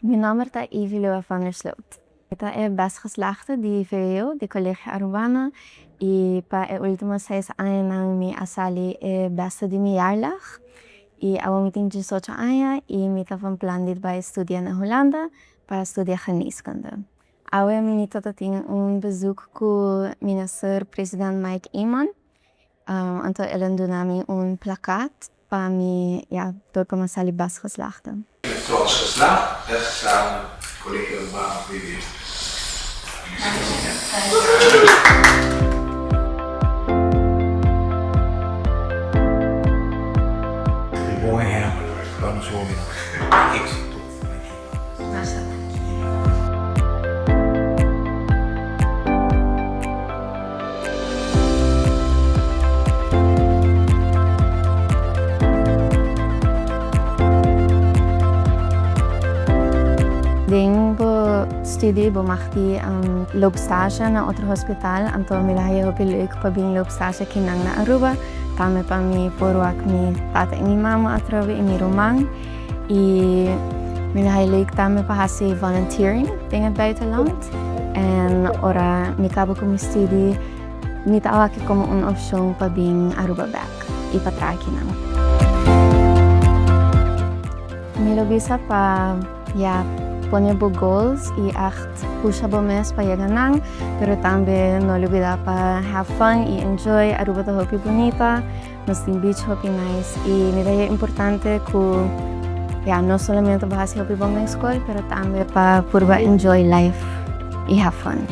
Mijn naam is Evie Lua van Sloot. Esta é best geslaagde die VWO, de Colegio Arubano. E para os últimos 6 anos, me asali é beste de mi jaarlag. E agora me tenho 18 anos e me estava planejando para estudar na Hulanda para estudar geneeskunde. Agora me tenho bezoek com o minister Mike Eman. Então ele deu plakat para me, door como asali best geslaagde. Trots geslaagd, weggeslagen, Colegio Arubano weer. Bom exemplo, vamos ouvir. Exito. Ding bo studie bumachti ang loopstage na otro hospital. Anto milahay ho piluik pa bing loopstage kinang na Aruba. Tame pa mi porwak mi tata mi mama atrovi mi romang. I milahay luik tame pa hasi volunteering in het buitenland. En ora mi kabo ko mi studie mi taawaki ko mo un option pa bing Aruba back. Ipatraki nang. Mi lobisa pa poner goals y pusha mes para llegar pero también no olvidar para have fun y enjoy. Aruba to hopi bonita, nos beach hopi nice y me da importante que no solamente vas a hopi bom en school pero también para purba enjoy life y have fun.